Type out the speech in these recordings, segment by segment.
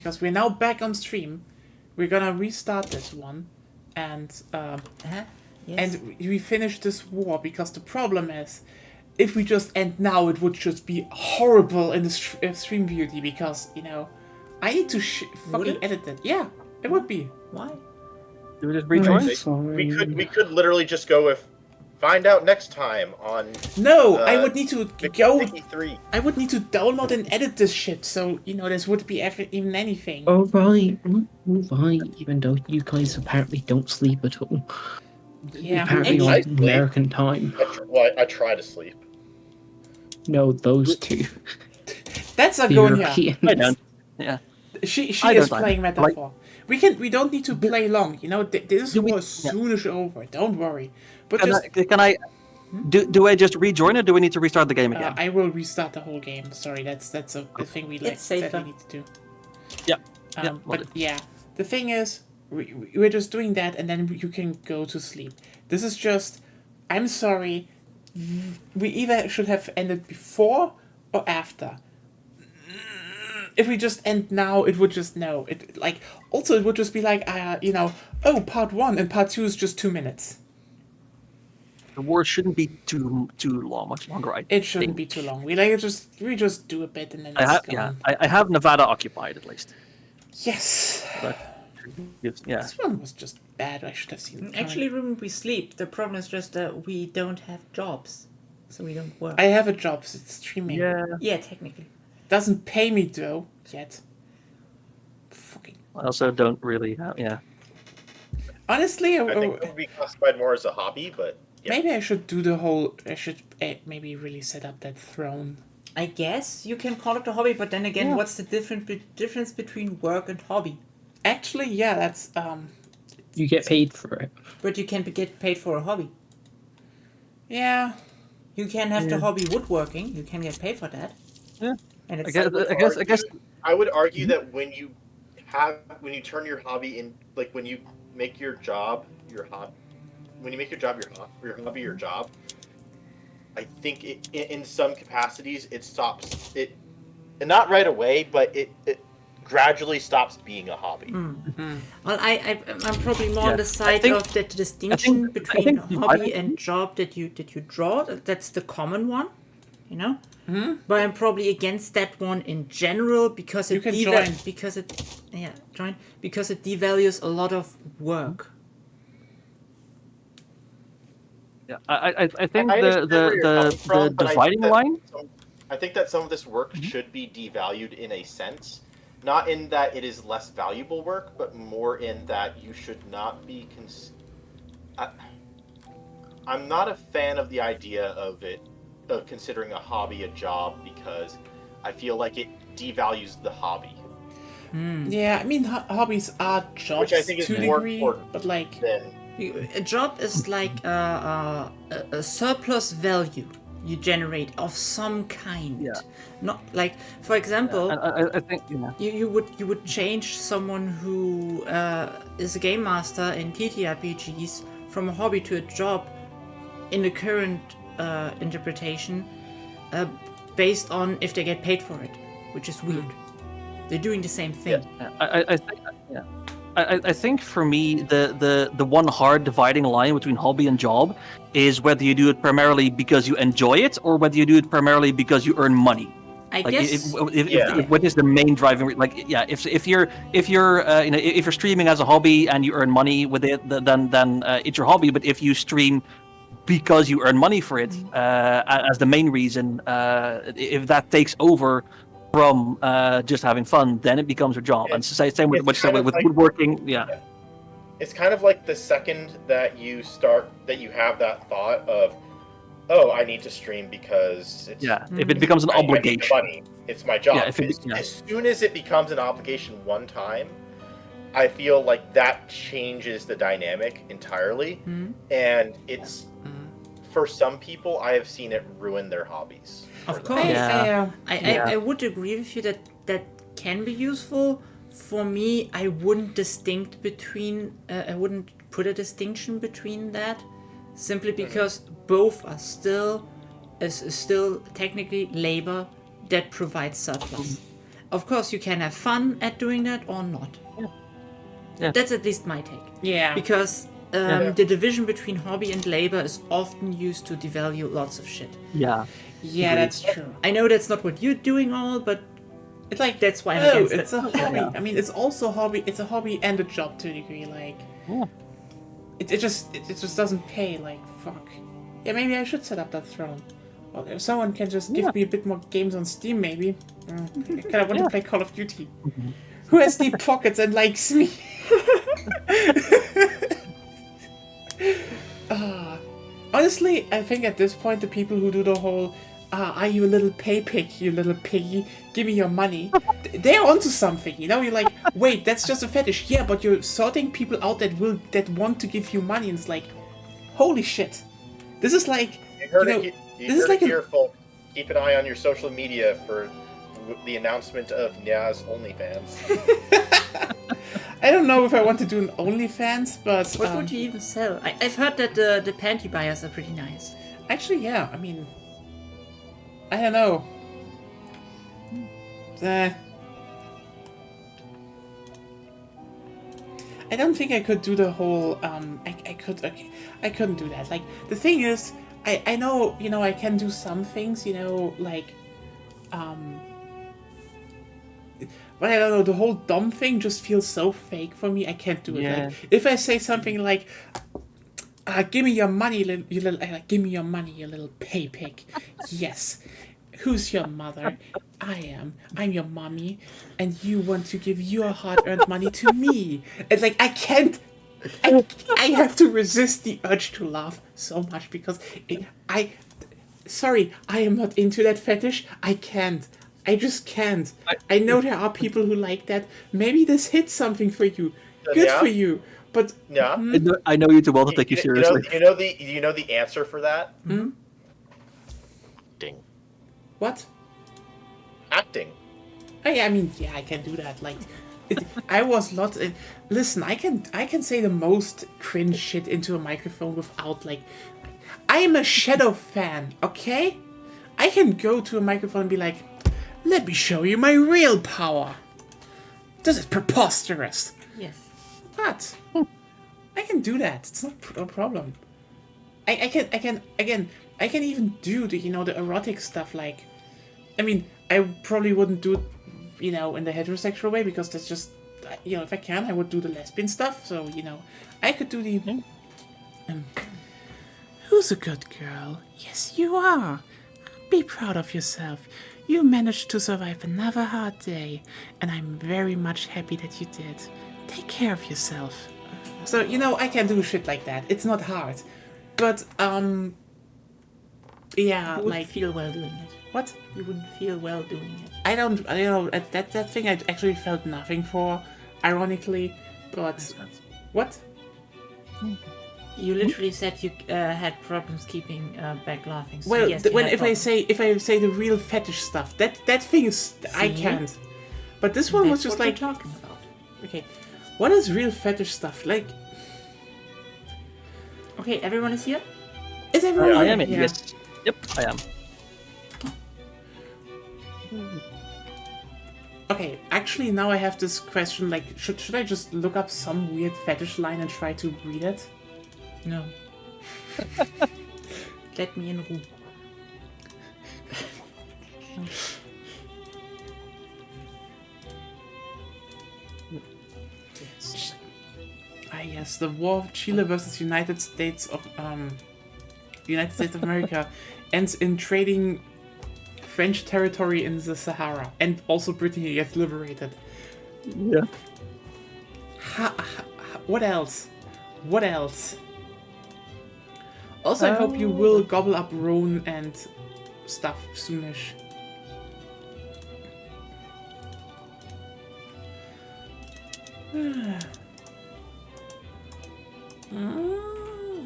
because we're now back on stream. We're gonna restart this one, and Yes. and we finish this war because the problem is, if we just end now, it would just be horrible in the stream beauty because I need to fucking edit it. Yeah, it would be. Why? Do we just rejoin? We could literally just go with find out next time on. No, I would need to go. 53. I would need to download and edit this shit, so this would be even anything. Oh right. Even though you guys apparently don't sleep at all. Yeah. Apparently I on sleep. American time. I try to sleep. No, those two. That's The Agonia. Europeans. I don't. Yeah. She I is don't playing like- Metaphor. We don't need to play long. This Do we- war soon is over. Don't worry. But Can I? Do I just rejoin it? Do we need to restart the game again? I will restart the whole game. Sorry, that's the thing we It's that safer. we need to do. Yeah. But yeah, the thing is, we're just doing that, and then you can go to sleep. This is just. I'm sorry. We either should have ended before or after. If we just end now, it would just no. It also it would just be like part 1 and part 2 is just 2 minutes. The war shouldn't be too long, much longer. It shouldn't be too long. We just do a bit and then I it's have gone. I have Nevada occupied at least. Yes. But, yeah. This one was just bad. I should have seen it coming. Actually, when we sleep, the problem is just that we don't have jobs, so we don't work. I have a job. So it's streaming. Yeah, technically. Doesn't pay me though yet. Fucking. I also don't really have. Yeah. Honestly, I think it would be classified more as a hobby, but yeah. maybe I should do the whole. I should maybe really set up that throne. I guess you can call it a hobby, but then again, what's the difference between work and hobby? Actually, yeah, that's You get paid for it. But you can get paid for a hobby. yeah. You can have the hobby woodworking. You can get paid for that. Yeah. And it's I guess. I would argue that when you turn your hobby in, like when you make your job your hobby, when you make your hobby your job, I think in some capacities it stops it, and not right away, but it gradually stops being a hobby. Well, I'm probably more on the side think- of that distinction between think hobby and job that you draw. That's the common one, But I'm probably against that one in general because You can join. because it devalues a lot of work. Yeah. I think I understand where you're coming the from, but I think dividing that line. I think that some of this work should be devalued in a sense, not in that it is less valuable work, but more in that you should not be. I'm not a fan of the idea of considering a hobby a job because I feel like it devalues the hobby. Yeah, I mean, hobbies are jobs Which I think is to a more degree, important but like, Then A job is like a surplus value you generate of some kind. Yeah. Not like, for example, I think. Yeah. you would change someone who is a game master in TTRPGs from a hobby to a job in the current interpretation based on if they get paid for it, which is weird. They're doing the same thing. I think. Yeah. I think for me the one hard dividing line between hobby and job is whether you do it primarily because you enjoy it or whether you do it primarily because you earn money. I Like, guess. what is the main driving? If you're streaming as a hobby and you earn money with it, then it's your hobby. But if you stream because you earn money for it as the main reason, if that takes over from just having fun, then it becomes a job. And same with it's kind of like- woodworking. Yeah. it's kind of like the second that you have that thought of, oh, I need to stream because it's If it becomes an I need the obligation. money. It's my job. Yeah, if it- As soon as it becomes an obligation one time, I feel like that changes the dynamic entirely, and it's for some people I have seen it ruin their hobbies. Of course. Yeah. I would agree with you that can be useful. For me, I wouldn't I wouldn't put a distinction between that, simply because both are still technically labor that provides surplus. Of course, you can have fun at doing that or not. Yeah. That's at least my take. Yeah. Because the division between hobby and labor is often used to devalue lots of shit. Yeah. Yeah, that's true. I know that's not what you're doing all, but It's like that's why I'm oh, against it's it. a hobby. I mean, it's also a hobby. It's a hobby and a job to a degree. Like, Yeah. it just doesn't pay. Like, fuck. Yeah, maybe I should set up that throne. Well, if someone can just give me a bit more games on Steam, maybe. I kind of want to play Call of Duty. Who has deep pockets and likes me? Honestly, I think at this point, the people who do the whole, are you a little pay pig, you little piggy, give me your money, they're onto something, you know? You're like, wait, that's just a fetish. Yeah, but you're sorting people out that want to give you money, and it's like, holy shit. This is like, You heard you know, it. You this is heard like it a- here, folks. Keep an eye on your social media for the announcement of Nyaz OnlyFans. I don't know if I want to do an OnlyFans, but what would you even sell? I've heard that the panty buyers are pretty nice. actually, yeah. I mean, I don't know. I don't think I could do the whole. I couldn't do that. Like the thing is, I know I can do some things. Like, but I don't know. The whole dumb thing just feels so fake for me. I can't do it. Yeah. Like, if I say something like, "Give me your money, you little, give me your money, you little pay pig." Yes. Who's your mother? I am. I'm your mommy, and you want to give your hard-earned money to me. And like, I can't. I have to resist the urge to laugh so much because sorry, I am not into that fetish. I can't. I just can't. I know there are people who like that. Maybe this hits something for you. Good Yeah. for you. But Yeah. I know you too well to take you seriously. You know the answer for that? Acting. what? Acting. Oh, yeah, I mean, yeah, I can do that. Like, I was not. Listen, I can say the most cringe shit into a microphone without like. I am a Shadow fan, okay? I can go to a microphone and be like, "Let me show you my real power." This is preposterous. Yes. What? I can do that. It's not a problem. I can even do the erotic stuff. Like, I mean, I probably wouldn't do it, in the heterosexual way because that's just, if I can, I would do the lesbian stuff. So, I could do the. Who's a good girl? Yes, you are. Be proud of yourself. You managed to survive another hard day, and I'm very much happy that you did. Take care of yourself. So, I can do shit like that. It's not hard. But, yeah, You wouldn't like, feel well doing it. what? You wouldn't feel well doing it. I don't know, that thing I actually felt nothing for, ironically, but, what? You literally said you had problems keeping back laughing. So Well, yes, you had if I problems. say the real fetish stuff, that thing is, I See? can't. But this one was That's just what like, we're talking about. okay, what is real fetish stuff? Like, Okay, everyone is here. is everyone I here? am in. Yeah. Yes. Yep, I am. Okay, actually now I have this question, like, should I just look up some weird fetish line and try to read it? No. Let me in room. Ah yes, the War of Chile versus United States of America ends in trading French territory in the Sahara, and also Brittany gets liberated. Yeah. What else? What else? Also, I hope you will gobble up Roan and stuff soonish.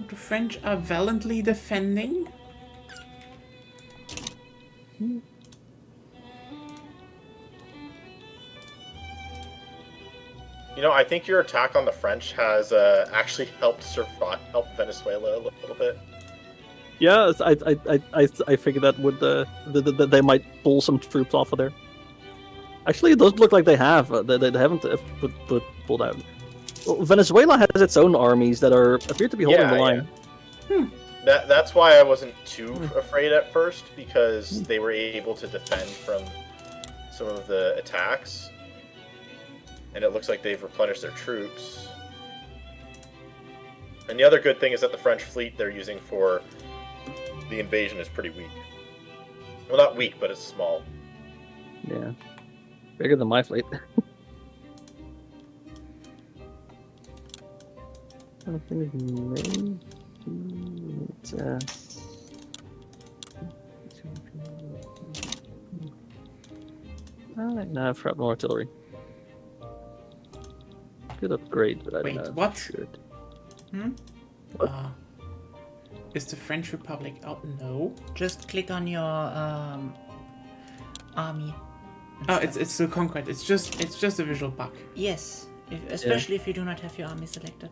The French are valiantly defending. I think your attack on the French has actually helped Venezuela a little bit. Yeah, I figured that would they might pull some troops off of there. Actually, it does look like they have. They haven't pulled out. Well, Venezuela has its own armies that appear to be holding the line. That's why I wasn't too afraid at first, because they were able to defend from some of the attacks, and it looks like they've replenished their troops. And the other good thing is that the French fleet they're using for the invasion is pretty weak. Well, not weak, but it's small. Yeah, bigger than my fleet. I think it's no, shrapnel artillery. Good upgrade, but I Wait, don't know. what? Should. Is the French Republic out? No. Just click on your army. Oh, it's the conquest. It's just a visual bug. Yes, especially if you do not have your army selected.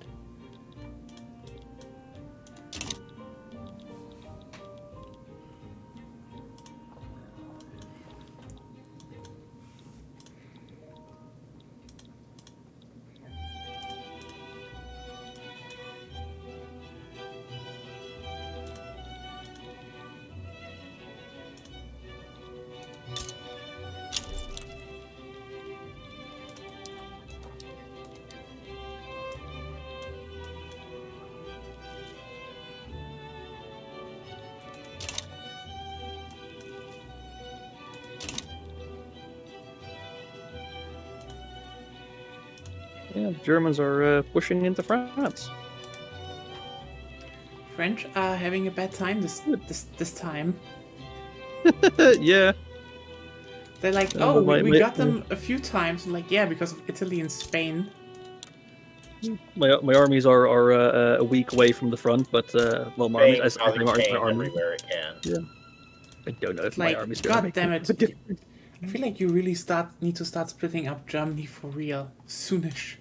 Yeah, the Germans are pushing into France. French are having a bad time this time. Yeah. They're like, Oh, we got them a few times. Like, yeah, because of Italy and Spain. My armies are a week away from the front, but well, my armies, Spain causing my pain army. everywhere it can. Yeah. I don't know if my Like, army's gonna god make damn it. it! I feel like you really need to start splitting up Germany for real soonish.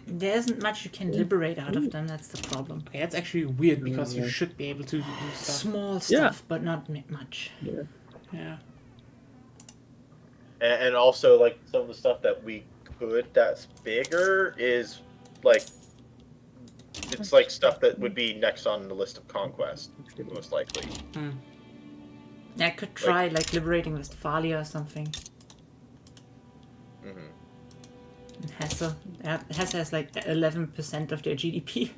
There isn't much you can liberate out of them, that's the problem. Okay, that's actually weird because you should be able to do stuff. Small stuff, Yeah. but not much. Yeah. And also, like, some of the stuff that we could that's bigger is, like, it's like stuff that would be next on the list of conquest, most likely. I could try, like liberating Westphalia or something. Mm-hmm. Hesse. Hesse has like 11% of their GDP.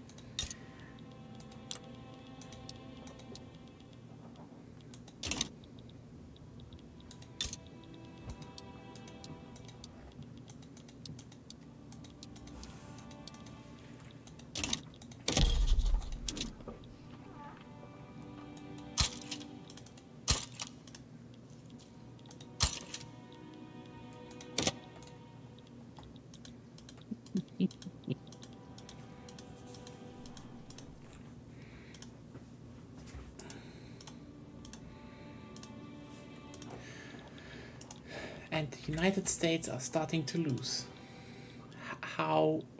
And the United States are starting to lose.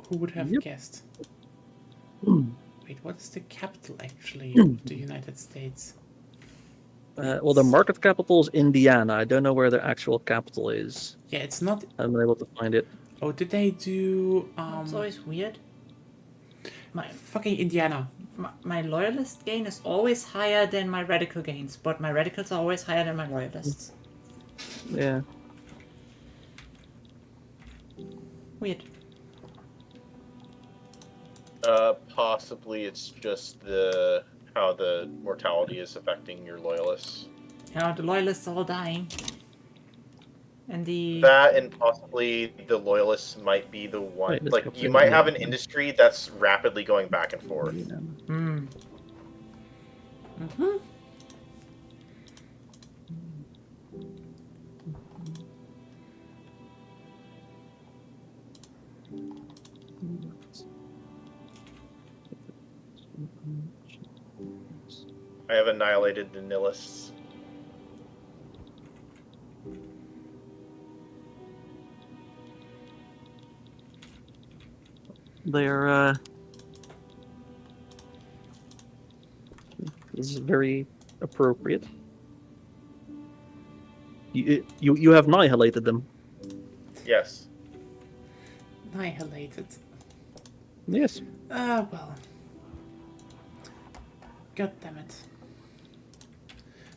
Who would have Yep. guessed? Wait, what is the capital actually of the United States? Well, the market capital is Indiana. I don't know where their actual capital is. Yeah, it's not. I haven't been able to find it. Oh, did they do It's always weird. fucking Indiana? My loyalist gain is always higher than my radical gains, but my radicals are always higher than my loyalists. Yeah. Weird. Possibly it's just how the mortality is affecting your loyalists. Yeah, the loyalists are all dying. And the... That and possibly the loyalists might be the one. Wait, let's Like, go you for might the- have an industry that's rapidly going back and forth. Hmm. I have annihilated the nihilists. They're this is very appropriate. You have annihilated them. Yes. Annihilated. Yes. Well. God damn it.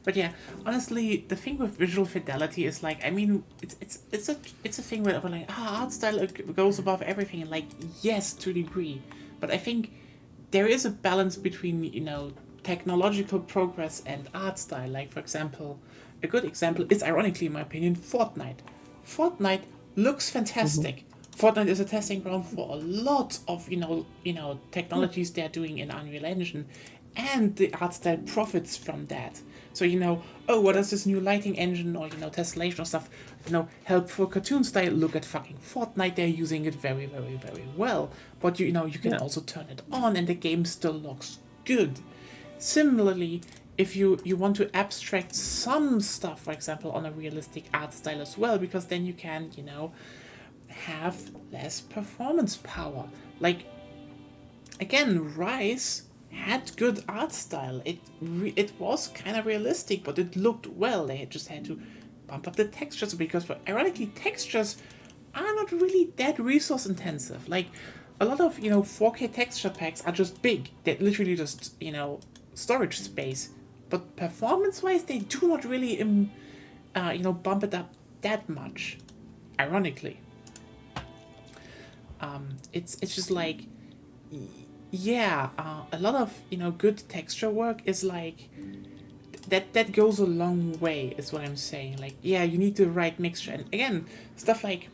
But yeah, honestly, the thing with visual fidelity is like, I mean, it's a thing where we're like, art style goes above everything, and like, yes, to a degree, but I think there is a balance between, you know, technological progress and art style. Like, for example, a good example is, ironically, in my opinion, Fortnite. Fortnite looks fantastic. Fortnite is a testing ground for a lot of, you know, technologies they're doing in Unreal Engine, and the art style profits from that. So, you know, oh, what does this new lighting engine or, you know, tessellation or stuff, you know, help for cartoon style? Look at fucking Fortnite, they're using it very, very, very well. But, you know, you can also turn it on and the game still looks good. Similarly, if you want to abstract some stuff, for example, on a realistic art style as well, because then you can, you know, have less performance power. Like, again, Rise had good art style. It was kind of realistic, but it looked well. They just had to bump up the textures, because, ironically, textures are not really that resource intensive. Like, a lot of, you know, 4K texture packs are just big. They're literally just, you know, storage space. But performance-wise, they do not really, you know, bump it up that much. Ironically. It's just like, yeah, a lot of, you know, good texture work is like, that goes a long way, is what I'm saying. Like, yeah, you need the right mixture. And again, stuff like,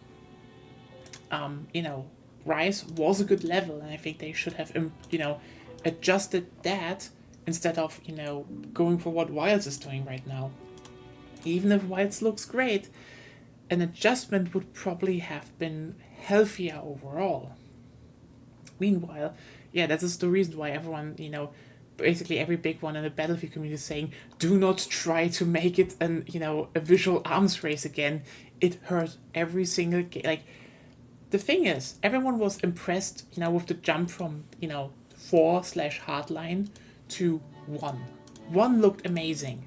you know, Rise was a good level, and I think they should have, you know, adjusted that instead of, you know, going for what Wilds is doing right now. Even if Wilds looks great, an adjustment would probably have been healthier overall. Meanwhile, yeah, that is the reason why everyone, you know, basically every big one in the Battlefield community is saying, do not try to make it an, you know, a visual arms race again. It hurt every single game. Like, the thing is, everyone was impressed, you know, with the jump from, you know, 4/Hardline to 1. 1 looked amazing.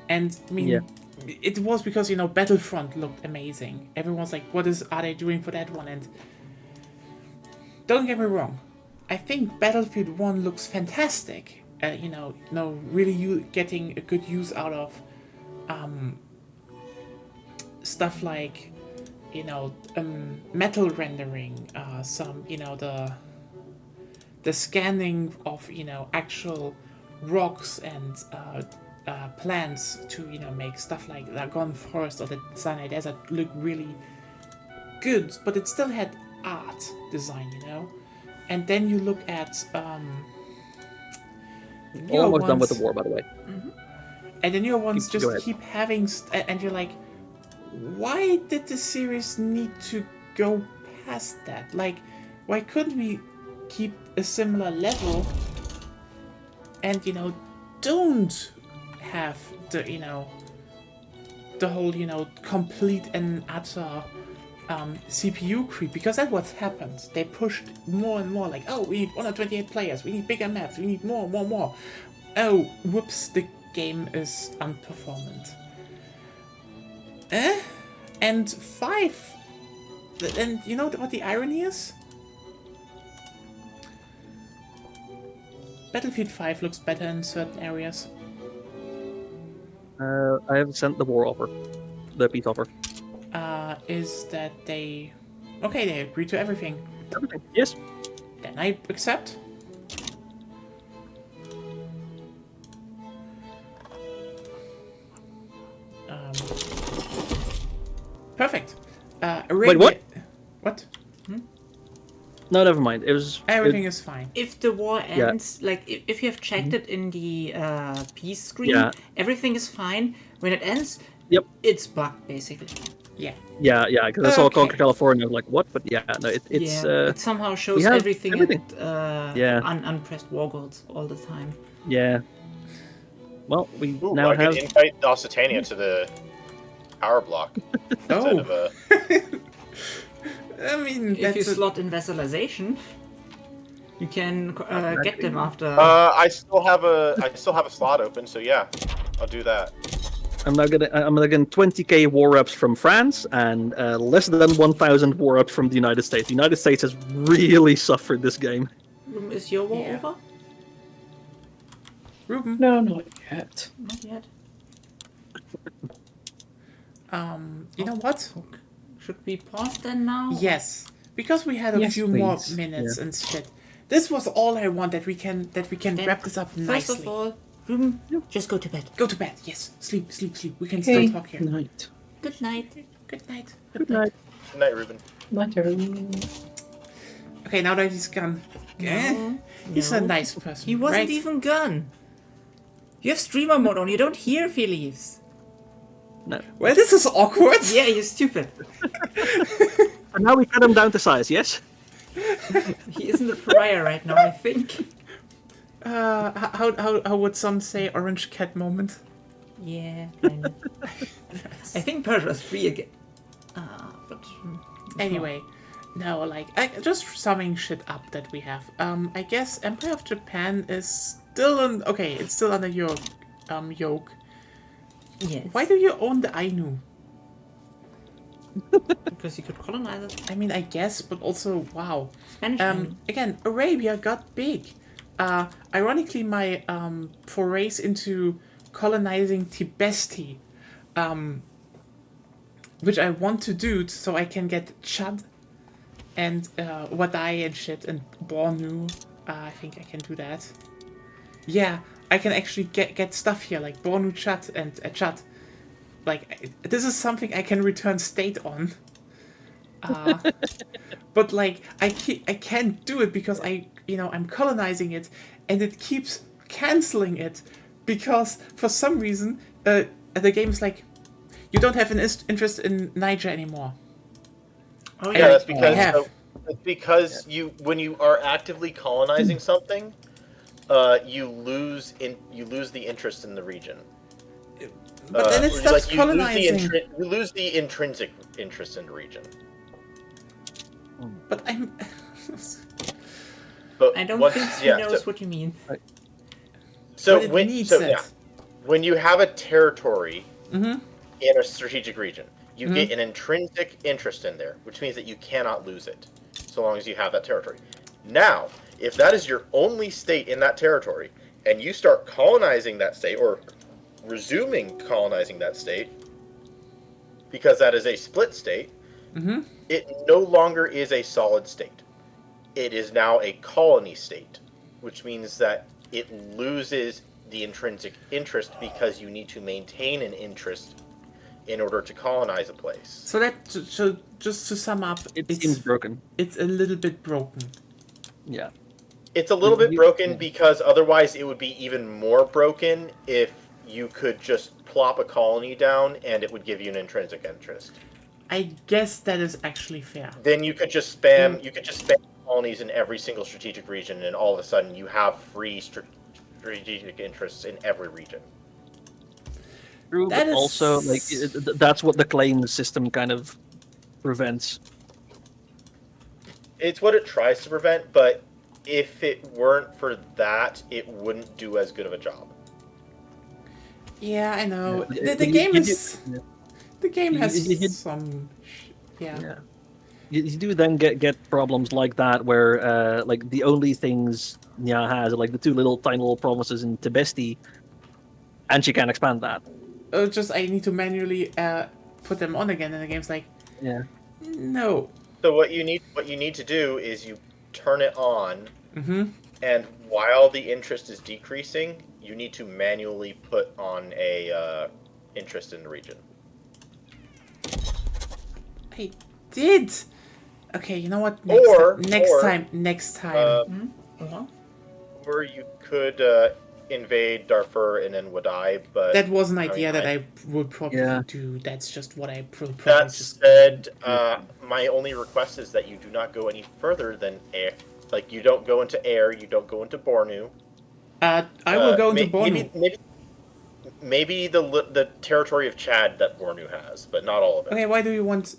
And, I mean, it was because, you know, Battlefront looked amazing. Everyone's like, are they doing for that one? And don't get me wrong, I think Battlefield 1 looks fantastic. You know, really getting a good use out of stuff like, you know, metal rendering, some, you know, the scanning of, you know, actual rocks and plants to, you know, make stuff like Lagon Forest or the Sinai Desert look really good, but it still had art design, you know. And then you look at Almost done with the war, by the way. And the newer ones Go just ahead. keep having and you're like, why did the series need to go past that? Like, why couldn't we keep a similar level and, you know, don't have the, you know, the whole, you know, complete and utter CPU creep, because that's what happened. They pushed more and more, like, oh, we need 128 players, we need bigger maps, we need more. Oh, whoops, the game is unperformant. And 5, and you know what the irony is? Battlefield 5 looks better in certain areas. I have sent the war offer, the peace offer. Is that they agree to everything. Everything. Yes. Then I accept. Perfect. Wait, what? What? No, never mind. It was Everything is fine. If the war ends, like if you have checked it in the peace screen, everything is fine. When it ends, it's bugged basically. Yeah. Yeah, because I saw Okay. Conquer California, I was like, what? But yeah, no, it's it somehow shows have everything. everything. At unpressed war goals all the time. yeah. Well, we Ooh, now I have. could invite Occitania to the power block instead of a. I mean, If you that's slot in vassalization, you can get them after. I still have a slot open, so yeah, I'll do that. I'm now getting 20k war ups from France and less than 1,000 war ups from the United States. The United States has really suffered this game. Is your war Yeah. over? Ruben, No, not yet. Not yet. you know what? Should we pause then now? Yes, because we had a Yes, few more please. minutes and shit. This was all I want, that we can Then, wrap this up First nicely. of all, Ruben, just go to bed. Go to bed. Yes, sleep. We can Okay. still talk here. Night. Good night. Good night. Good night. Good night, Ruben. Night, everyone. Okay, now that he's gone. No, He's a no. nice person. He wasn't right? even gone. You have streamer mode on. You don't hear if he leaves. No. Well, this is awkward. Yeah, you're stupid. And now we cut him down to size, yes? He isn't a pariah right now, I think. How would some say orange cat moment? Yeah, kind of. I think Persia's free again. But Anyway, no, like just summing shit up that we have. I guess Empire of Japan is still it's still under your yoke. yes. Why do you own the Ainu? Because you could colonize it. I mean, I guess, but also wow. Spanish. Ainu. Again, Arabia got big. Ironically, my forays into colonizing Tibesti, which I want to do so I can get Chad and Wadai and shit and Bornu. I think I can do that. Yeah, I can actually get stuff here like Bornu, Chad, and Chad. Like, this is something I can return state on. But like I can't do it because I'm colonizing it, and it keeps canceling it because for some reason the game's like, you don't have an interest in Niger anymore. Oh Yeah, that's I because have. it's because when you are actively colonizing something, you lose the interest in the region. But then it stops you colonizing. You lose the intrinsic interest in the region. But I'm. But I don't once- think he yeah, knows what you mean. So But it when needs so it. yeah, when you have a territory Mhm. in a strategic region, you get an intrinsic interest in there, which means that you cannot lose it, so long as you have that territory. Now, if that is your only state in that territory, and you start colonizing that state or resuming colonizing that state, because that is a split state, it no longer is a solid state. It is now a colony state, which means that it loses the intrinsic interest because you need to maintain an interest in order to colonize a place. So just to sum up, It seems broken. it's a little bit broken. Yeah. It's a little bit broken because otherwise it would be even more broken if you could just plop a colony down and it would give you an intrinsic interest. I guess that is actually fair. Then you could just spam colonies in every single strategic region, and all of a sudden you have free strategic interests in every region. True, That but is- also that's what the claim system kind of prevents. It's what it tries to prevent, but if it weren't for that, it wouldn't do as good of a job. Yeah, I know. Yeah, The you- game you is. do- yeah. The game has You- some. Yeah. Yeah. You do then get problems like that where like the only things Nya has are like the two tiny little provinces in Tibesti, and she can't expand that. Just I need to manually put them on again, and the game's like, Yeah. no. So what you need to do is you turn it on, Mm-hmm. and while the interest is decreasing, you need to manually put on a interest in the region. I did. Okay, you know what? Or- Next time. Or you could invade Darfur and then Wadai, but That was an I mean, idea that I would probably Yeah. do. That's just what I probably That just. said, my only request is that you do not go any further than air. Like, you don't go into air, you don't go into Bornu. I will go into Bornu. Maybe the territory of Chad that Bornu has, but not all of it. Okay, why do you want?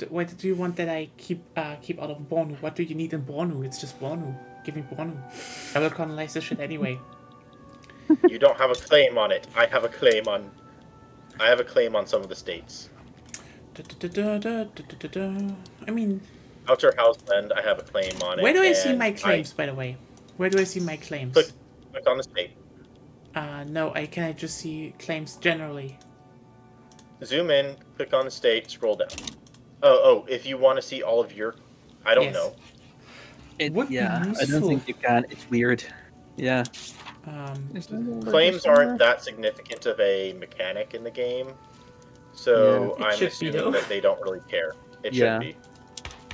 Why do you want that I keep out of Bornu? What do you need in Bornu? It's just Bornu. Give me Bornu. I will colonize this shit anyway. You don't have a claim on it. I have a claim on I have a claim on some of the states. I mean, Outer Houseland, I have a claim on it. where do I see and my claims, by the way? Where do I see my claims? Click on the state. No, can I just see claims generally? Zoom in, click on the state, scroll down. Oh, if you want to see all of your... I don't Yes. know. Would be I don't useful. think you can. It's weird. Yeah. Claims aren't that significant of a mechanic in the game, so Yeah. It I'm should be, assuming though. that they don't really care. It Yeah. should be.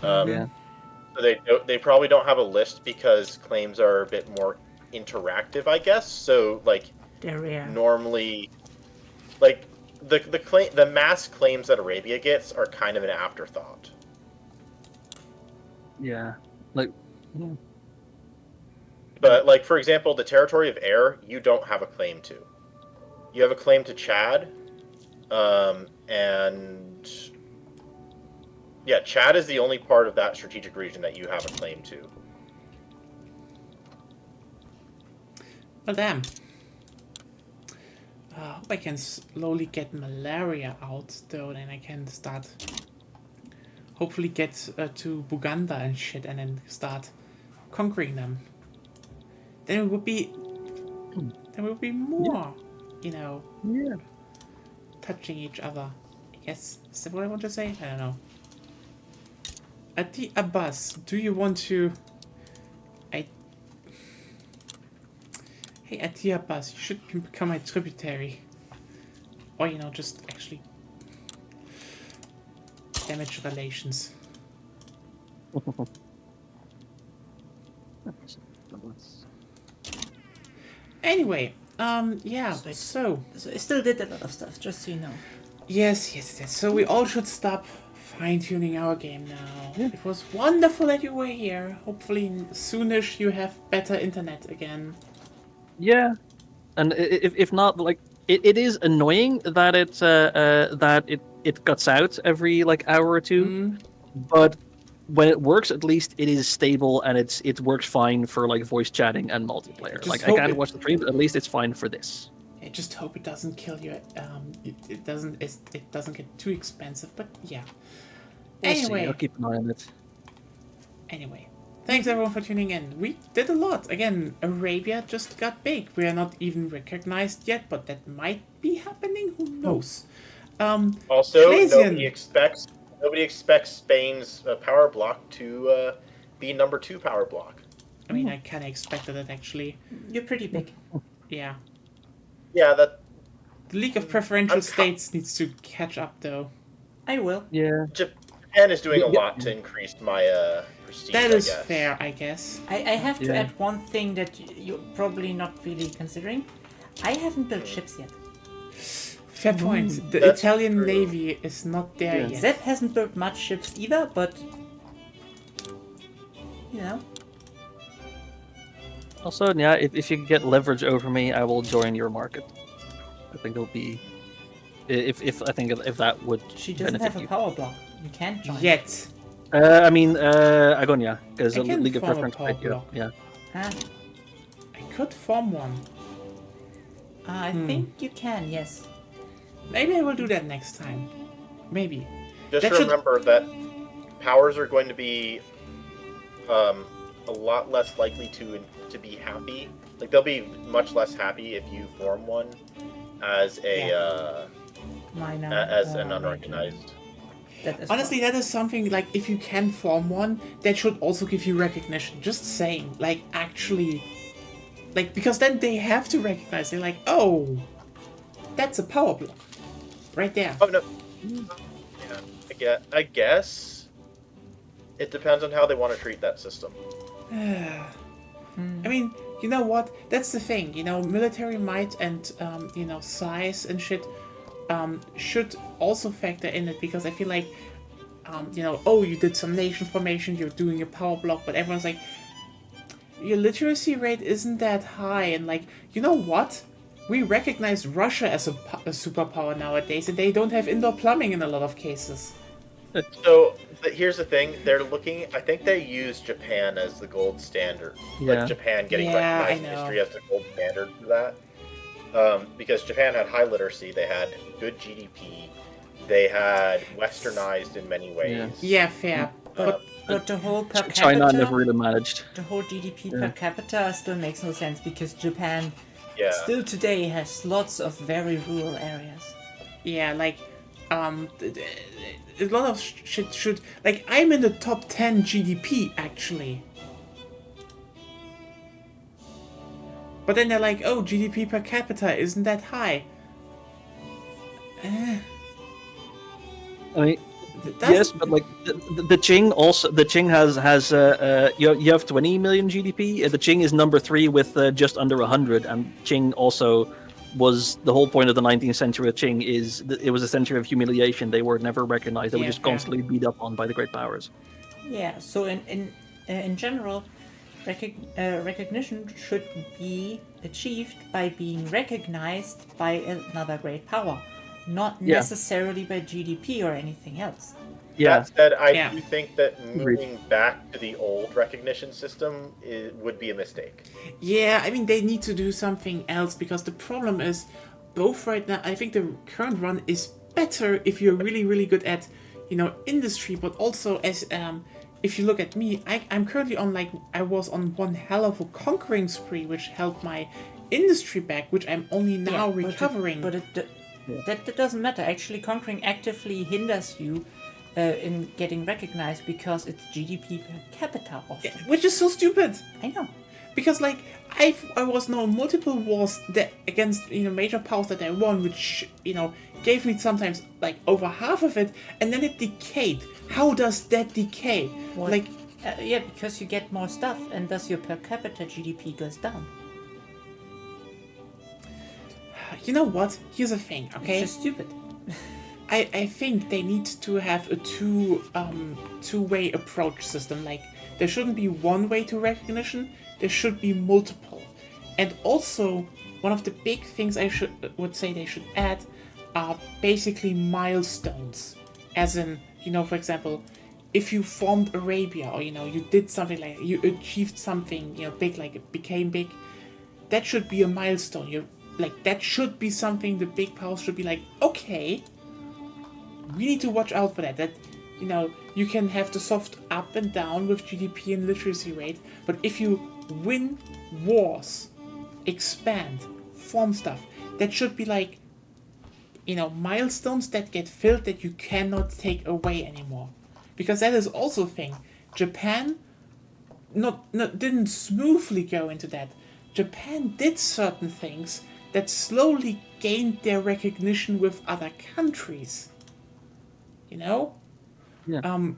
Yeah. So they probably don't have a list because claims are a bit more interactive, I guess. So like They're rare. normally, like the mass claims that Arabia gets are kind of an afterthought. Yeah. Like. But like for example, the territory of Air, you don't have a claim to. You have a claim to Chad, and yeah, Chad is the only part of that strategic region that you have a claim to. Well, damn. I hope I can slowly get malaria out, though, then I can start... Hopefully get to Buganda and shit, and then start conquering them. Then it would be... There will be more, you know, Yeah. touching each other. Yes, is that what I want to say? I don't know. Ati Abbas, do you want to... Hey, Ati Abbas, you should become my tributary. Or, you know, just actually... damage relations. Anyway, yeah, so... So I still did a lot of stuff, just so you know. Yes. So we all should stop fine-tuning our game now. It was wonderful that you were here. Hopefully soonish you have better internet again. Yeah, and if not, like it is annoying that it cuts out every like hour or two, but when it works, at least it is stable and it works fine for like voice chatting and multiplayer. Just Like I hope can't it- watch the stream, but at least it's fine for this. I just hope it doesn't kill you. It doesn't get too expensive, but yeah. We'll see. Anyway. I'll keep an eye on it. Anyway, thanks everyone for tuning in. We did a lot. Again, Arabia just got big. We are not even recognized yet, but that might be happening. Who knows? Also, Schlesien. nobody expects Spain's power block to be number 2 power block. I mean, I kind of expected it actually. You're pretty big. Yeah. Yeah, that The League of Preferential I'm States needs to catch up, though. I will. Yeah. Japan is doing a Yeah. lot to increase my prestige. That I is guess. fair, I guess. I have to Yeah. add one thing that you're probably not really considering. I haven't built ships yet. Fair point. The That's Italian true. Navy is not there Yeah. yet. Zed hasn't built much ships either, but you know. Also, yeah, if you can get leverage over me, I will join your market. I think it'll be if that would She doesn't benefit have a you. power block. You can't join. Yet. I mean, Agonia, because I can League of form a Preference. power Yeah, block. yeah. Ah, I could form one. I think you can. Yes. Maybe I will do that next time. Maybe. Just That should- remember that powers are going to be a lot less likely to be happy. Like they'll be much less happy if you form one as a Mine as an unrecognized. That is Honestly, that is something, like, if you can form one, that should also give you recognition. Just saying. Like, actually... Like, because then they have to recognize. They're like, oh, that's a power block. Right there. Oh no. Yeah, I guess it depends on how they want to treat that system. I mean, you know what? That's the thing. You know, military might and, you know, size and shit should also factor in it, because I feel like, you know, oh, you did some nation formation, you're doing a power block, but everyone's like, your literacy rate isn't that high, and like, you know what? We recognize Russia as a superpower nowadays, and they don't have indoor plumbing in a lot of cases. So but here's the thing: they're looking. I think they use Japan as the gold standard. Yeah. Like Japan getting Yeah, I recognized in know. history as the gold standard for that. because Japan had high literacy, they had good GDP, they had westernized in many ways. Yeah, fair. But the whole per capita, China never really managed. the whole GDP Yeah. per capita still makes no sense because Japan Yeah. still today has lots of very rural areas. Yeah, like, a lot of shit should, like, I'm in the top 10 GDP actually. But then they're like, oh, GDP per capita isn't that high. I mean, That's- yes, but like the Qing also, the Qing has you have 20 million GDP. The Qing is number 3 with just under 100, and Qing also was the whole point of the 19th century of Qing is it was a century of humiliation. They were never recognized. They were Yeah, just fair. constantly beat up on by the great powers. Yeah, so in general, recognition should be achieved by being recognized by another great power, not Yeah. necessarily by GDP or anything else. Yeah, That said, I Yeah. do think that Agreed. moving back to the old recognition system would be a mistake. Yeah, I mean, they need to do something else because the problem is both right now. I think the current run is better if you're really, really good at, industry, but also as, if you look at me, I'm currently on, like, I was on one hell of a conquering spree, which held my industry back, which I'm only now Yeah, recovering. That doesn't matter. Actually, conquering actively hinders you in getting recognized because it's GDP per capita often. Which is so stupid. I know. Because like I was now in multiple wars that against major powers that I won, which gave me sometimes like over half of it, and then it decayed. How does that decay? Well, Like yeah, because you get more stuff, and thus your per capita GDP goes down. you know what? Here's the thing, okay? It's just stupid. I think they need to have a two-way approach system. Like there shouldn't be one way to recognition. There should be multiple. And also one of the big things I would say they should add are basically milestones. As in, for example, if you formed Arabia or you did something like you achieved something big, like it became big, that should be a milestone. That should be something the big powers should be like, okay, we need to watch out for that. That, you can have the soft up and down with GDP and literacy rate, but if you win wars, expand, form stuff, that should be like, milestones that get filled that you cannot take away anymore. Because that is also a thing. Japan didn't smoothly go into that. Japan did certain things that slowly gained their recognition with other countries. Yeah. And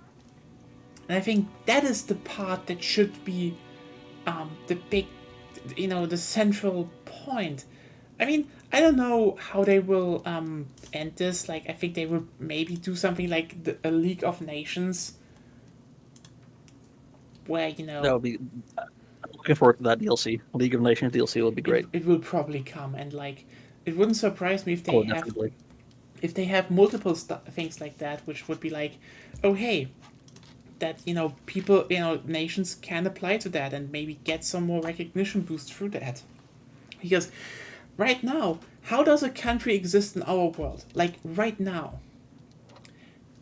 I think that is the part that should be the big, the central point. I mean, I don't know how they will end this. Like, I think they will maybe do something like a League of Nations, where that would be. I'm looking forward to that DLC. League of Nations DLC will be great. It will probably come, and like, it wouldn't surprise me if they Oh, have definitely. if they have multiple things like that, which would be like, oh hey, that people nations can apply to that and maybe get some more recognition boost through that. Because right now, how does a country exist in our world? Like right now,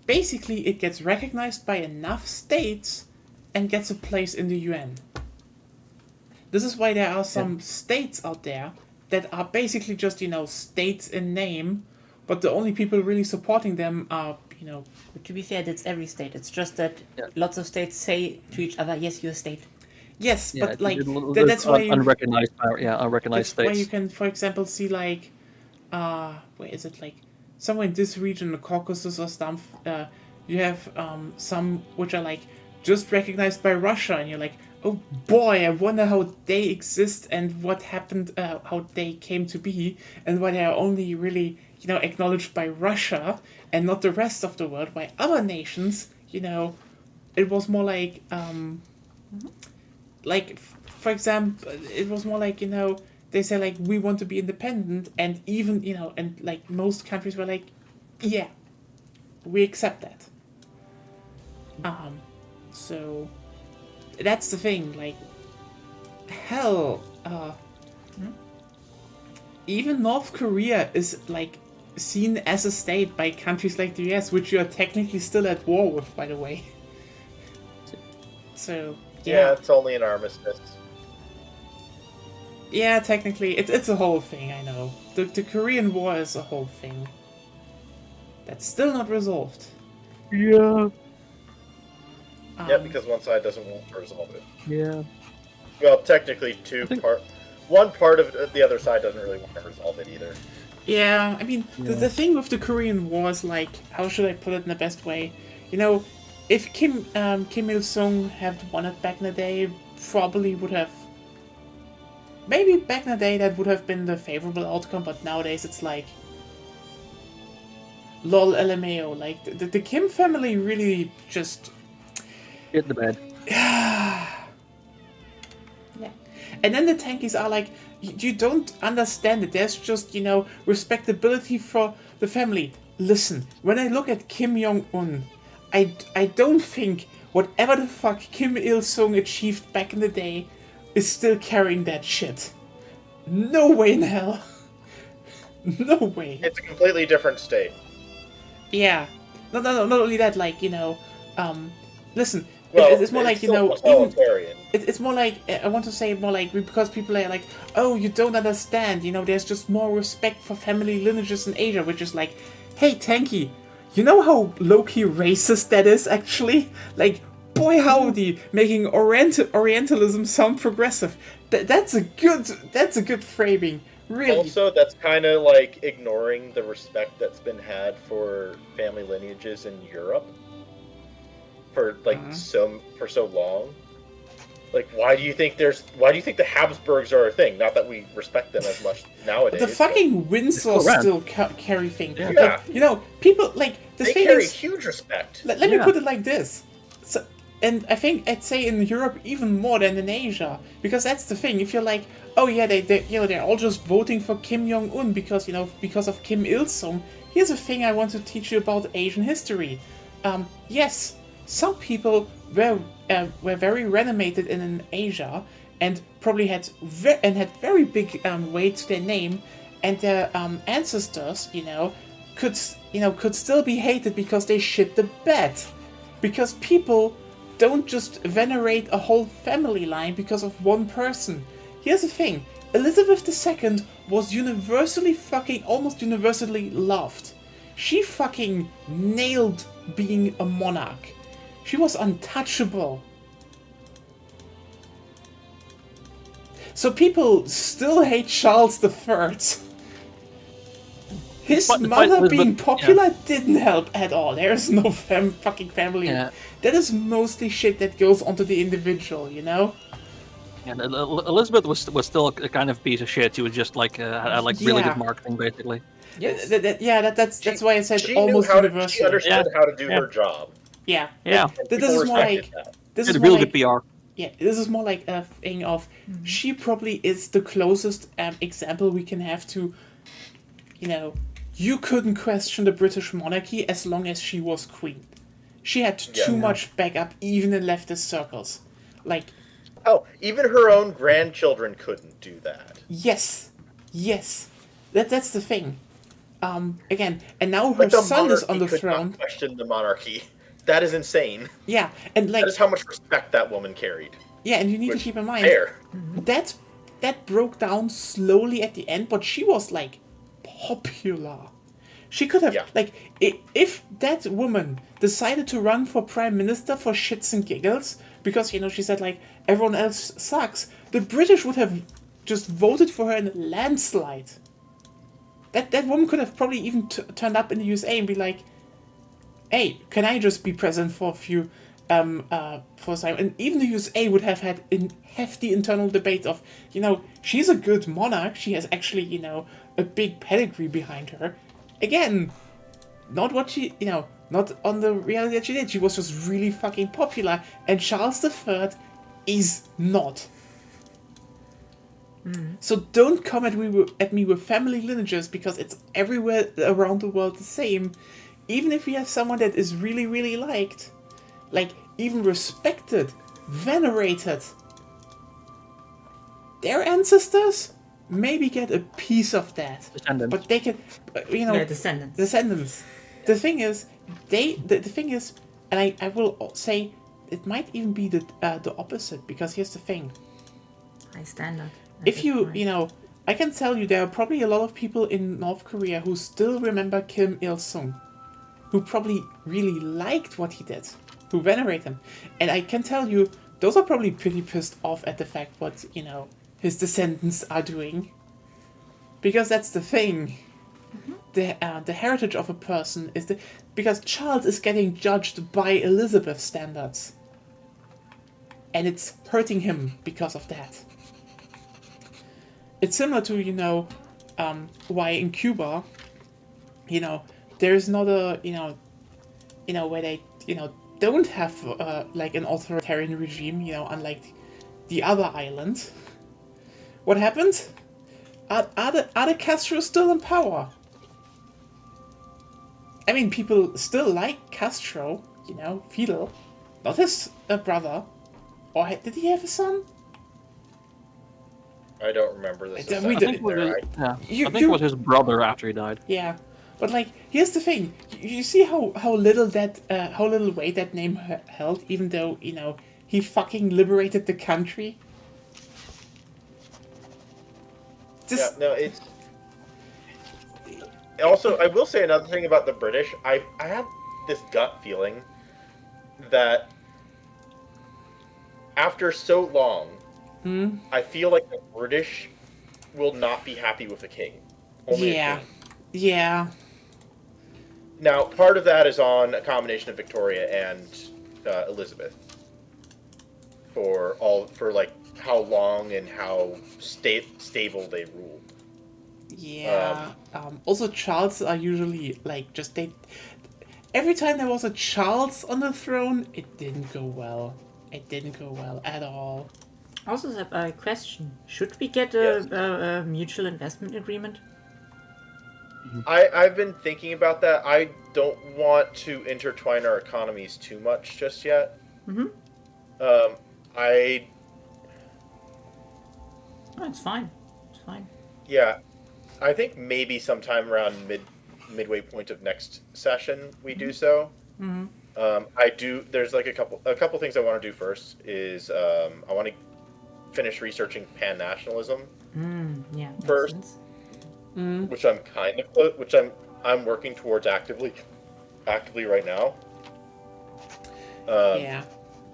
basically it gets recognized by enough states and gets a place in the UN. This is why there are some states out there that are basically just states in name, but the only people really supporting them are But to be fair, that's every state. It's just that Yeah. lots of states say to each other, "Yes, you're a state." yes, Yeah, but like there's that's why you, unrecognized power. Yeah, unrecognized that's why states. you can, for example, see like where is it, like somewhere in this region, the Caucasus or stuff, you have some which are like just recognized by Russia, and you're like, oh boy, I wonder how they exist and what happened, how they came to be, and why they are only really acknowledged by Russia and not the rest of the world. While other nations, it was more like for example, it was more like they say like we want to be independent, and even and like most countries were like, yeah, we accept that. So that's the thing, like hell, even North Korea is like seen as a state by countries like the US, which you are technically still at war with, by the way. So Yeah, it's only an armistice. yeah, technically it's a whole thing. I know the Korean War is a whole thing that's still not resolved. Yeah. Yeah, because one side doesn't want to resolve it. Yeah. Well, technically, think- one part of the other side doesn't really want to resolve it either. Yeah, I mean, the thing with the Korean War is like, how should I put it in the best way? You know, if Kim Il-sung had won it back in the day, probably would have... Maybe back in the day that would have been the favorable outcome, but nowadays it's like... Lol LMAO, like, the Kim family really just... Get in the bed. Yeah. And then the tankies are like, you don't understand it. There's just, you know, respectability for the family. Listen, when I look at Kim Jong-un, I don't think whatever the fuck Kim Il-sung achieved back in the day is still carrying that shit. No way in hell. No way. It's a completely different state. Yeah. No, not only that, like, you know, listen, Well, it's more like, you still know, even... totalitarian. It's more like, I want to say more like, because people are like, oh, you don't understand, you know, there's just more respect for family lineages in Asia, which is like, hey, Tanky, you know how low-key racist that is, actually? Like, boy howdy, making Orientalism sound progressive. That's a good framing, really. Also, that's kind of like ignoring the respect that's been had for family lineages in Europe for like so long. Like, why do you think the Habsburgs are a thing? Not that we respect them as much nowadays. The fucking Windsor around. still carry thing. Yeah. Like, you know, people, like, the they thing carry is... huge respect. Let me Yeah. put it like this. So, and I think I'd say in Europe even more than in Asia, because that's the thing. If you're like, oh yeah, they you know, they're all just voting for Kim Jong Un because, you know, because of Kim Il Sung. Here's a thing I want to teach you about Asian history. Yes, some people were very renomated in Asia and probably had very big weight to their name, and their ancestors, you know, could still be hated because they shit the bed. Because people don't just venerate a whole family line because of one person. Here's the thing, Elizabeth II was almost universally loved. She fucking nailed being a monarch. She was untouchable. So people still hate Charles III. His But- mother but- being yeah. popular didn't help at all. There's no fucking family. Yeah. That is mostly shit that goes onto the individual, you know? And Elizabeth was still a kind of piece of shit. She was just like had like really Yeah. good marketing, basically. Yeah, that's why I said She almost knew how universal. she understood how to do Yeah. her job. Yeah. Yeah. Like, And this people is more respected like that. this Had is a more real like good PR. yeah, this is more like a thing of she probably is the closest example we can have to, you know, you couldn't question the British monarchy as long as she was queen. She had too much backup even in leftist circles. Like, Oh, even her own grandchildren couldn't do that. yes. That's the thing. Again, and now her Like the son is on the monarchy could not throne. question the monarchy. That is insane. Yeah, and like That is how much respect that woman carried. yeah, and you need to Which, keep in mind fair. that broke down slowly at the end, but she was like popular. She could have Yeah. like if that woman decided to run for prime minister for shits and giggles because, you know, she said like everyone else sucks, the British would have just voted for her in a landslide. That woman could have probably even turned up in the USA and be like, hey, can I just be president for a few for time? And even the USA would have had hefty internal debate of, you know, she's a good monarch, she has actually, you know, a big pedigree behind her. Again, not what she, you know, not on the reality that she did. She was just really fucking popular, and Charles III is not. So don't come at me with family lineages, because it's everywhere around the world the same. Even if you have someone that is really, really liked, like even respected, venerated, their ancestors maybe get a piece of that, Descendants. but they can, Yeah, descendants. descendants. The thing is, the thing is, and I will say, it might even be the opposite, because here's the thing. High standard. If I can tell you there are probably a lot of people in North Korea who still remember Kim Il-sung, who probably really liked what he did, who venerate him. And I can tell you, those are probably pretty pissed off at the fact what, his descendants are doing. Because that's the thing. The heritage of a person is because Charles is getting judged by Elizabeth standards. And it's hurting him because of that. It's similar to, why in Cuba, there's not a, where they, don't have, like an authoritarian regime, unlike the other islands. What happened? Are the Castro still in power? I mean, people still like Castro, Fidel, not his brother. Or did he have a son? I don't remember this. We I did- think, I You- think it was his brother after he died. Yeah, but like, here's the thing. You see how little weight that name held, even though he fucking liberated the country. Just Yeah, no, it's. Also, I will say another thing about the British. I have this gut feeling that after so long, I feel like the British will not be happy with the king. Only a yeah, king. yeah, Now, part of that is on a combination of Victoria and Elizabeth for like how long and how stable they ruled. yeah. Also, Charles are usually like every time there was a Charles on the throne, it didn't go well. It didn't go well at all. Also, a question: should we get Yes. a mutual investment agreement? I've been thinking about that. I don't want to intertwine our economies too much just yet. I Oh, it's fine. It's fine. Yeah, I think maybe sometime around midway point of next session we do so. I do. There's like a couple things I want to do first. Is I want to finish researching pan nationalism, Yeah. makes First- sense. which I'm working towards actively right now. Yeah.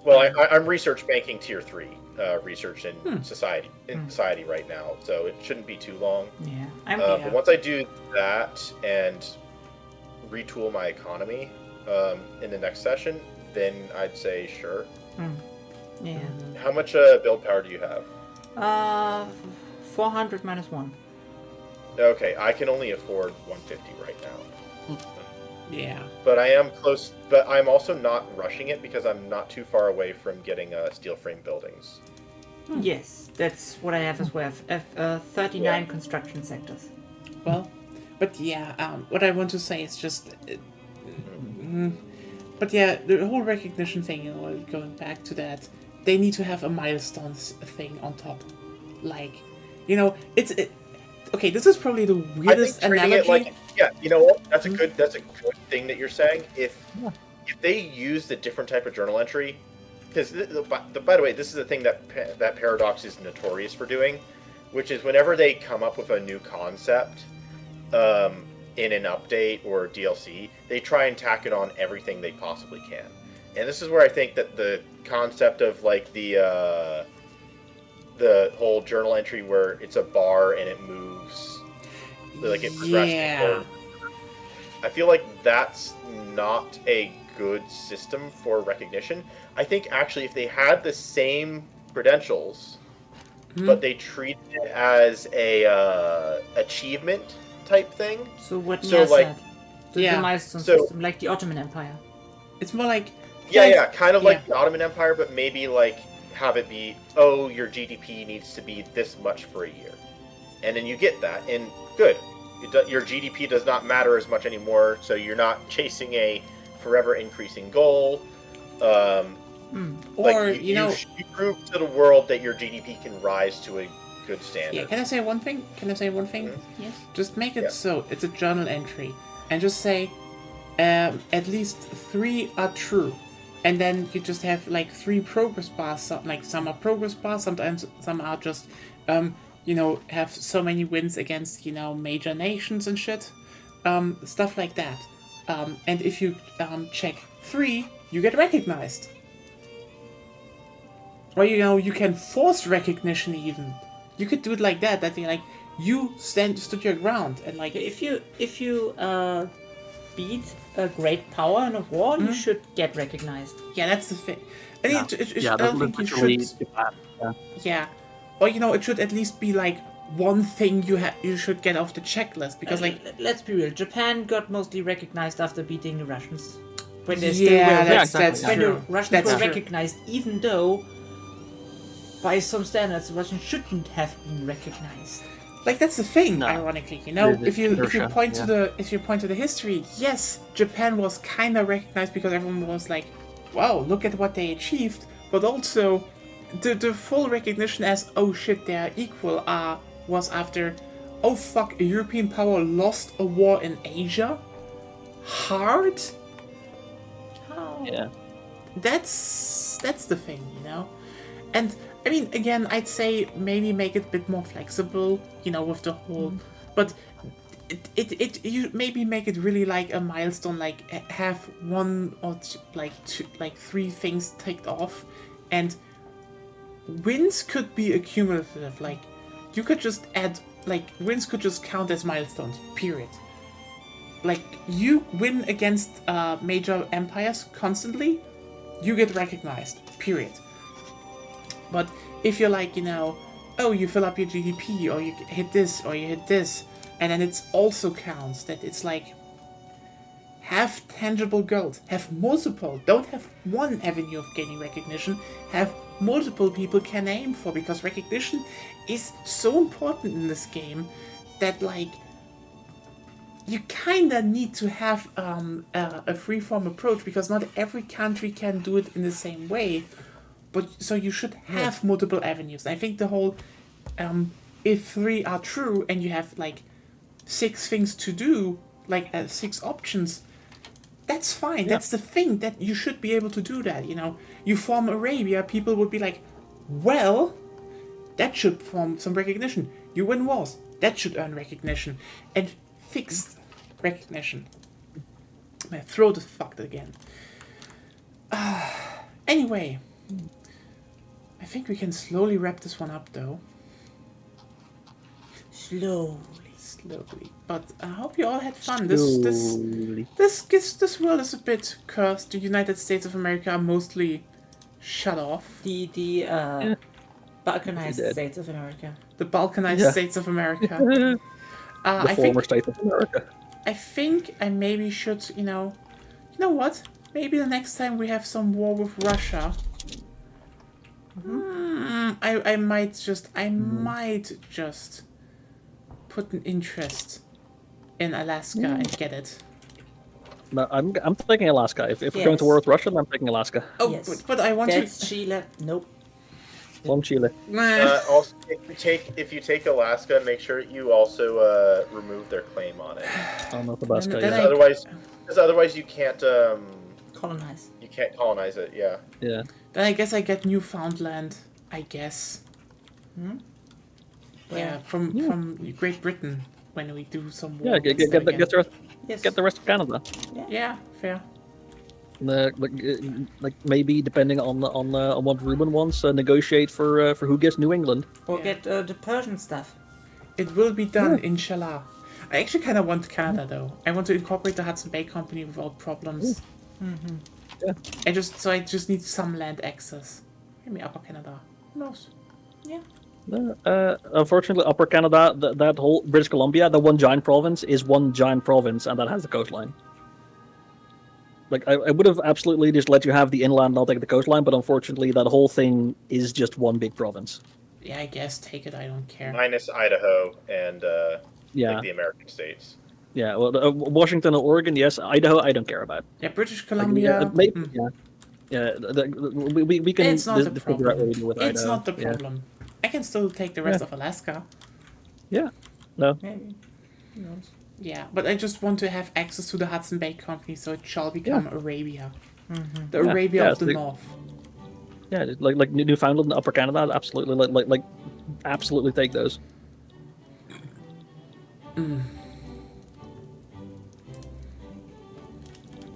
Well, I'm research banking tier 3 research in society right now, so it shouldn't be too long. Yeah. But once I do that and retool my economy in the next session, then I'd say sure. Yeah. How much build power do you have? 400 minus 1. Okay, I can only afford 150 right now. Yeah. But I am close. But I'm also not rushing it because I'm not too far away from getting steel frame buildings. Yes, that's what I have as well. 39 construction sectors. Well, but yeah, what I want to say is just, but yeah, the whole recognition thing, going back to that, they need to have a milestones thing on top, like, it's okay. This is probably the weirdest I think treating analogy. it like, yeah, you know what? That's a good thing that you're saying. If they use the different type of journal entry, because by the way, this is the thing that Paradox is notorious for doing, which is whenever they come up with a new concept in an update or DLC, they try and tack it on everything they possibly can. And this is where I think that the concept of like the whole journal entry where it's a bar and it moves, like it progresses Yeah. forward. I feel like that's not a good system for recognition. I think actually if they had the same credentials, but they treated it as a achievement type thing. So what So, Nia like- said. The Yeah. milestone So- system, like the Ottoman Empire. It's more like Yeah, kind of like yeah. the Ottoman Empire, but maybe like have it be, oh, your GDP needs to be this much for a year, and then you get that, and good. Your GDP does not matter as much anymore, so you're not chasing a forever increasing goal. Or you prove to the world that your GDP can rise to a good standard. Yeah, can I say one thing? Yes. Just make it Yeah. so it's a journal entry, and just say, at least 3 are true, and then you just have like 3 progress bars. Some are progress bars, sometimes some are just, have so many wins against major nations and shit, stuff like that. And if you check 3, you get recognized. Or you can force recognition even. You could do it like that. That you stood your ground and If you beat a great power in a war, you should get recognized. yeah, that's the thing. I mean, Yeah, I don't think you literally should. Japan. Yeah. Yeah, or it should at least be like one thing you should get off the checklist because Let's be real. Japan got mostly recognized after beating the Russians. When they still were yeah, exactly. that's when the true. Russians That's were true. recognized, even though by some standards the Russians shouldn't have been recognized. Like that's the thing. No. Ironically, There's if you inertia, point yeah. to the history, yes, Japan was kind of recognized because everyone was like, "Wow, look at what they achieved." But also, the full recognition as "Oh shit, they are equal" was after, "Oh fuck, a European power lost a war in Asia." Hard. Yeah. That's the thing, and I mean, again, I'd say maybe make it a bit more flexible, with the whole, but you maybe make it really like a milestone, like have one or two, 3 things ticked off, and wins could be accumulative. Like you could just add, wins could just count as milestones. Period. Like you win against major empires constantly, you get recognized. Period. But if you're oh, you fill up your GDP, or you hit this, or you hit this, and then it also counts that it's have tangible goals, have multiple, don't have one avenue of gaining recognition, have multiple people can aim for, because recognition is so important in this game that you kinda need to have a freeform approach, because not every country can do it in the same way. But so you should have multiple avenues. I think the whole, if 3 are true and you have 6 things to do, 6 options, that's fine. Yeah. That's the thing, that you should be able to do that. You form Arabia, people would be like, well, that should form some recognition. You win wars, that should earn recognition, and fixed recognition. My throat is fucked again. Anyway. I think we can slowly wrap this one up, though. Slowly. But I hope you all had fun. This world is a bit cursed. The United States of America are mostly shut off. The Balkanized Dead. states of America. The Balkanized Yeah. states of America. The I former think state of America. I think I maybe should, you know what? Maybe the next time we have some war with Russia, I might just put an interest in Alaska and get it. No, I'm taking Alaska. If we're going to Yes. war with Russia, then I'm taking Alaska. Oh, Yes. but I want That's to. Chile. Nope. Long Chile. Also, if you take Alaska, make sure you also remove their claim on it. Oh, not Alaska. Then Yeah. Because otherwise you can't Colonize. colonize it. Yeah. Yeah. Then I guess I get Newfoundland. I guess. Yeah, from Great Britain when we do some war. Yeah. Get with them the rest. Yes. Get the rest of Canada. Yeah, fair. Like maybe depending on what Ruben wants, negotiate for who gets New England. Or Yeah. get the Persian stuff. It will be done, inshallah. I actually kind of want Canada, though. I want to incorporate the Hudson Bay Company without problems. Yeah. I just need some land access. Maybe Upper Canada. Who knows? Unfortunately, Upper Canada, that whole British Columbia, the one giant province is one giant province, and that has the coastline. Like I would have absolutely just let you have the inland, not take the coastline, but unfortunately, that whole thing is just one big province. Yeah, I guess take it. I don't care. Minus Idaho and Yeah, like the American states. yeah. Well, Washington and Oregon, yes. Idaho, I don't care about. Yeah, British Like, Columbia. maybe, mm. yeah. Yeah, we can It's not the figure out what we problem. do with It's Idaho. not the Yeah. problem. I can still take the rest of Alaska. Yeah. No. Maybe. Who knows? Yeah, but I just want to have access to the Hudson Bay Company, so it shall become Arabia. The Yeah, Arabia yeah, of the so- North. Yeah, like Newfoundland and Upper Canada, absolutely, like absolutely take those.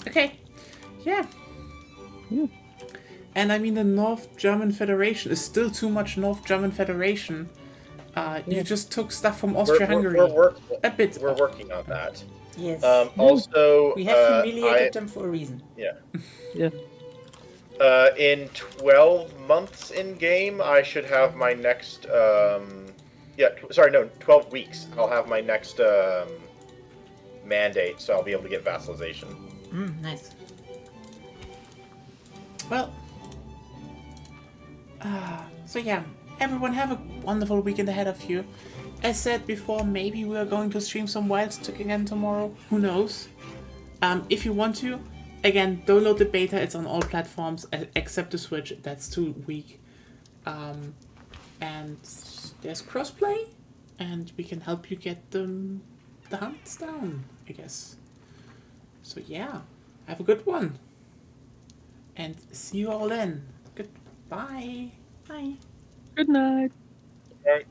Okay, yeah. And I mean, the North German Federation is still too much North German Federation. You just took stuff from Austria-Hungary. A bit. We're working on that. Yes. Also, We have humiliated them for a reason. Yeah. Yeah. In 12 months in game, I should have my next. 12 weeks. I'll have my next mandate, so I'll be able to get vassalization. Nice. Well. So yeah, everyone have a wonderful weekend ahead of you. As said before, maybe we are going to stream some Wildstick again tomorrow. Who knows? If you want to, again, download the beta. It's on all platforms except the Switch. That's too weak. And there's crossplay, and we can help you get the hunts down, I guess. So yeah, have a good one. And see you all then. Goodbye. Bye. Good night. Right.